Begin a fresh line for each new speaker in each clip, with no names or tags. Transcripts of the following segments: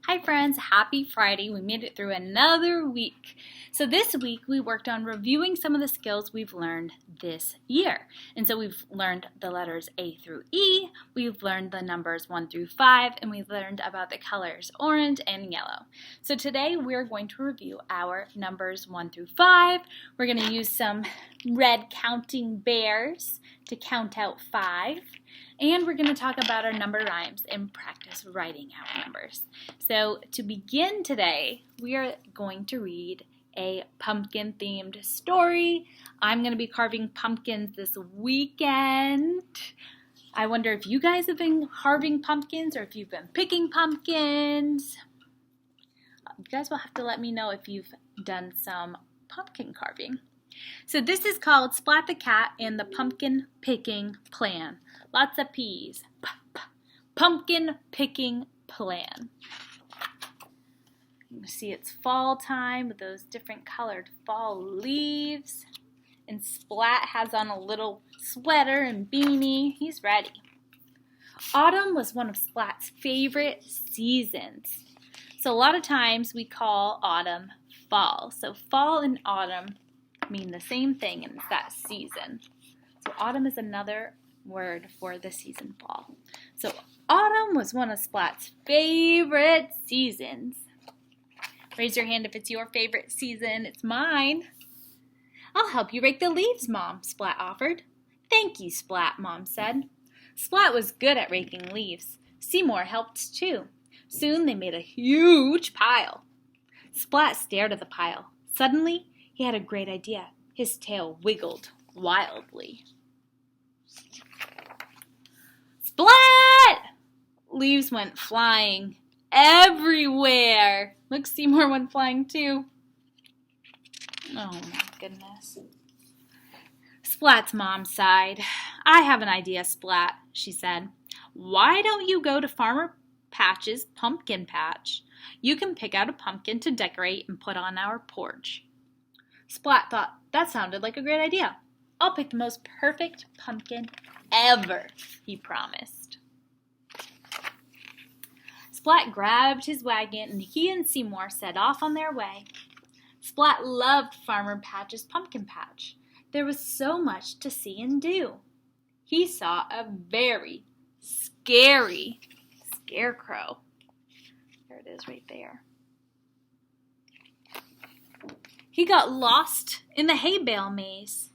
Hi friends, happy Friday. We made it through another week. So this week we worked on reviewing some of the skills we've learned this year. And so we've learned the letters A through E, we've learned the numbers 1 through 5, and we've learned about the colors orange and yellow. So today we're going to review our numbers 1 through 5. We're going to use some red counting bears to count out 5. And we're going to talk about our number rhymes and practice writing our numbers. So to begin today, we are going to read a pumpkin-themed story. I'm going to be carving pumpkins this weekend. I wonder if you guys have been carving pumpkins or if you've been picking pumpkins. You guys will have to let me know if you've done some pumpkin carving. So this is called Splat the Cat and the Pumpkin Picking Plan. Lots of P's. Pumpkin Picking Plan. You can see it's fall time with those different colored fall leaves. And Splat has on a little sweater and beanie. He's ready. Autumn was one of Splat's favorite seasons. So a lot of times we call autumn fall. So fall and autumn mean the same thing, and it's that season. So autumn is another word for the season fall. So autumn was one of Splat's favorite seasons. Raise your hand if it's your favorite season. It's mine. I'll help you rake the leaves, Mom, Splat offered. Thank you, Splat, Mom said. Splat was good at raking leaves. Seymour helped too. Soon they made a huge pile. Splat stared at the pile. Suddenly, he had a great idea. His tail wiggled wildly. Splat! Leaves went flying everywhere. Look, Seymour went flying too. Oh my goodness. Splat's mom sighed. I have an idea, Splat, she said. Why don't you go to Farmer Patch's pumpkin patch? You can pick out a pumpkin to decorate and put on our porch. Splat thought that sounded like a great idea. I'll pick the most perfect pumpkin ever, he promised. Splat grabbed his wagon and he and Seymour set off on their way. Splat loved Farmer Patch's pumpkin patch. There was so much to see and do. He saw a very scary scarecrow. There it is right there. He got lost in the hay bale maze.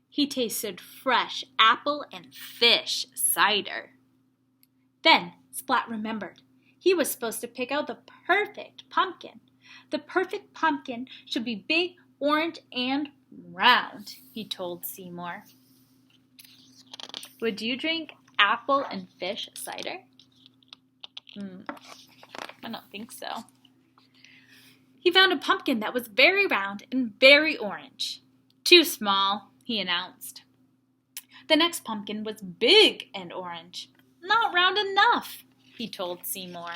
He tasted fresh apple and fish cider. Then Splat remembered. He was supposed to pick out the perfect pumpkin. The perfect pumpkin should be big, orange, and round, he told Seymour. Would you drink apple and fish cider? I don't think so. He found a pumpkin that was very round and very orange. Too small, he announced. The next pumpkin was big and orange. Not round enough, he told Seymour.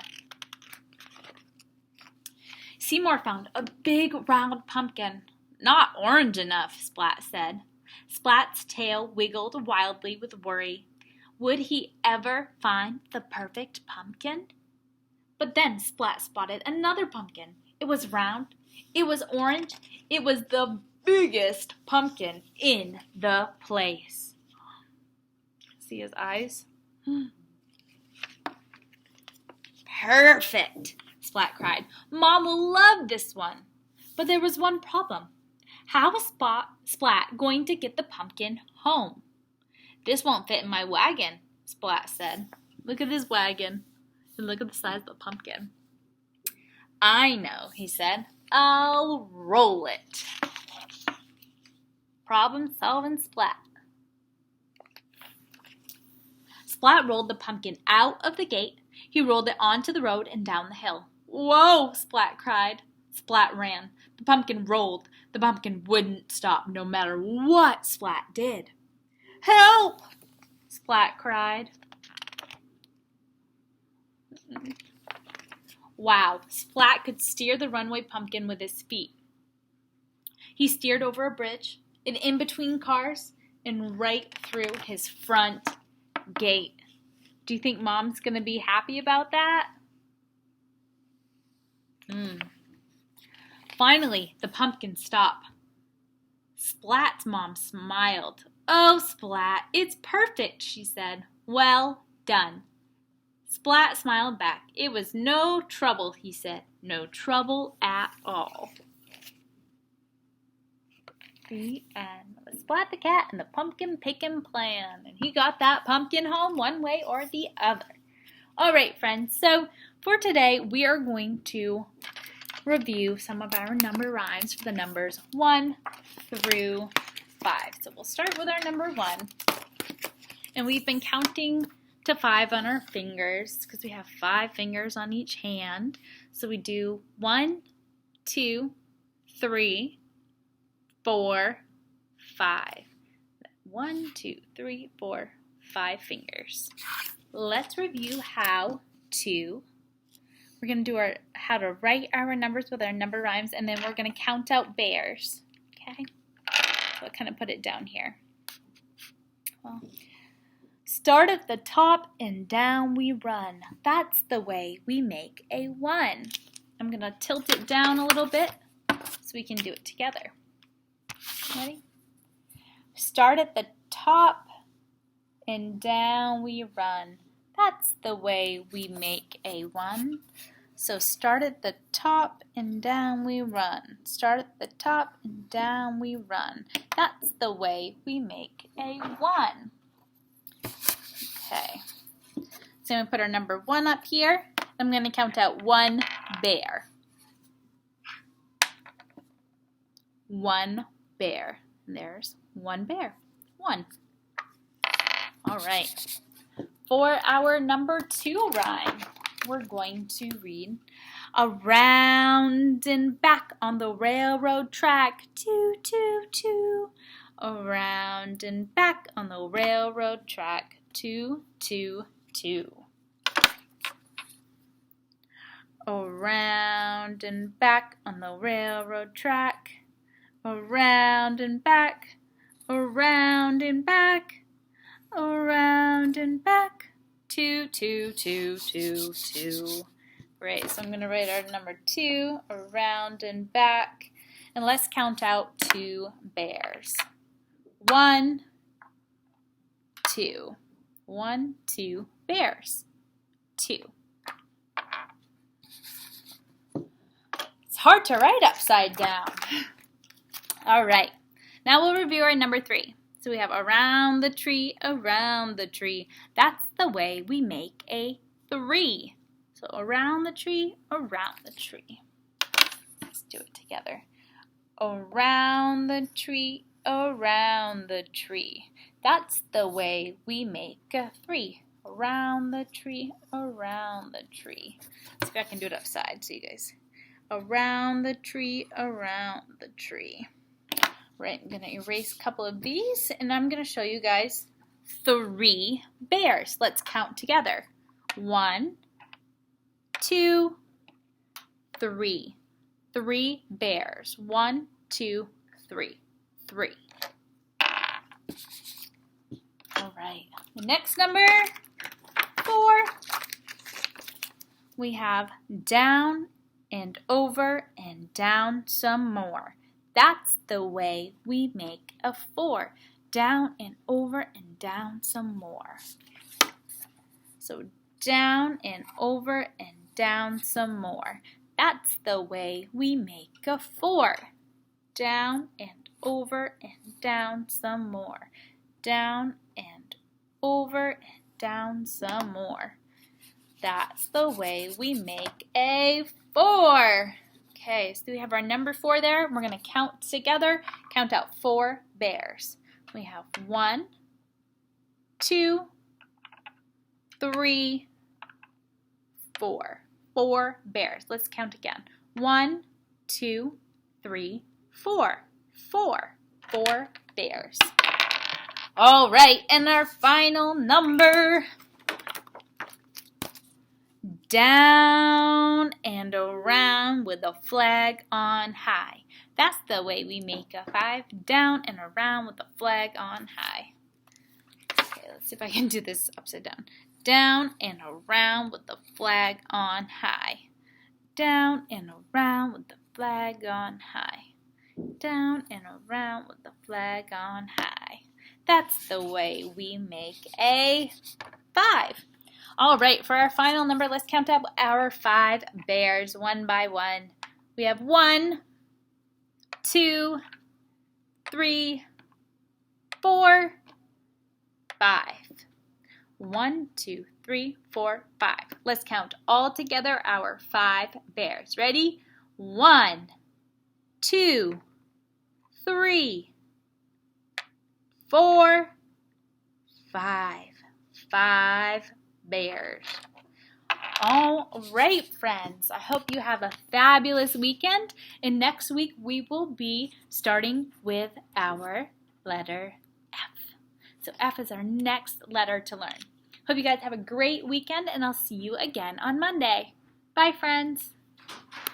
Seymour found a big round pumpkin. Not orange enough, Splat said. Splat's tail wiggled wildly with worry. Would he ever find the perfect pumpkin? But then Splat spotted another pumpkin. It was round, it was orange, it was the biggest pumpkin in the place. See his eyes? Perfect, Splat cried. Mom will love this one. But there was one problem. How was Splat going to get the pumpkin home? This won't fit in my wagon, Splat said. Look at his wagon and look at the size of the pumpkin. I know, he said. I'll roll it. Problem solving, Splat. Splat rolled the pumpkin out of the gate. He rolled it onto the road and down the hill. Whoa, Splat cried. Splat ran. The pumpkin rolled. The pumpkin wouldn't stop no matter what Splat did. Help! Splat cried. Wow, Splat could steer the runaway pumpkin with his feet. He steered over a bridge, and in between cars, and right through his front gate. Do you think Mom's going to be happy about that? Finally, the pumpkins stop. Splat's mom smiled. "Oh, Splat, it's perfect," she said. "Well done." Splat smiled back. "It was no trouble," he said. "No trouble at all." The end. Splat the cat and the pumpkin picking plan. And he got that pumpkin home one way or the other. All right, friends. So for today, we are going to review some of our number rhymes for the numbers 1 through 5. So we'll start with our number 1. And we've been counting to 5 on our fingers because we have 5 fingers on each hand. So we do 1, 2, 3, 4, 5. 1, 2, 3, 4, 5 fingers. Let's review how to. We're going to do how to write our numbers with our number rhymes, and then we're going to count out bears. Okay? So I'll kind of put it down here. Well, start at the top and down we run. That's the way we make a 1. I'm going to tilt it down a little bit so we can do it together. Ready? Start at the top and down we run. That's the way we make a 1. So start at the top and down we run. Start at the top and down we run. That's the way we make a 1. Okay. So I'm going to put our number 1 up here. I'm going to count out 1 bear. 1 bear. And there's 1 bear. 1. All right. For our number 2 rhyme, we're going to read around and back on the railroad track. 2, 2, 2. Around and back on the railroad track. 2, 2, 2. Around and back on the railroad track. Around and back, around and back, around and back. 2, 2, 2, 2, 2. Great, so I'm going to write our number 2, around and back. And let's count out 2 bears. 1, 2. 1, 2 bears. 2. It's hard to write upside down. All right, now we'll review our number 3. So we have around the tree, around the tree. That's the way we make a 3. So around the tree, around the tree. Let's do it together. Around the tree, around the tree. That's the way we make a 3. Around the tree, around the tree. Let's see if I can do it upside so you guys. Around the tree, around the tree. Right, I'm going to erase a couple of these, and I'm going to show you guys 3 bears. Let's count together. 1, 2, 3. 3 bears. 1, 2, 3. 3. All right, the next number 4, we have down and over and down some more. That's the way we make a 4. Down and over and down some more. So down and over and down some more. That's the way we make a 4. Down and over and down some more. Down and over and down some more. That's the way we make a 4. Okay, so we have our number 4 there. We're going to count together, count out 4 bears. We have 1, 2, 3, 4. 4 bears. Let's count again. 1, 2, 3, 4. 4. 4 bears. All right, and our final number. Down and around with a flag on high. That's the way we make a 5. Down and around with a flag on high. Okay, let's see if I can do this upside down. Down and around with the flag on high. Down and around with the flag on high. Down and around with the flag on high. That's the way we make a 5. All right, for our final number, let's count up our 5 bears one by one. We have 1, 2, 3, 4, 5. 1, 2, 3, 4, 5. Let's count all together our 5 bears. Ready? 1, 2, 3, 4, 5. 5 bears. All right, friends. I hope you have a fabulous weekend. And next week we will be starting with our letter F. So F is our next letter to learn. Hope you guys have a great weekend, and I'll see you again on Monday. Bye, friends.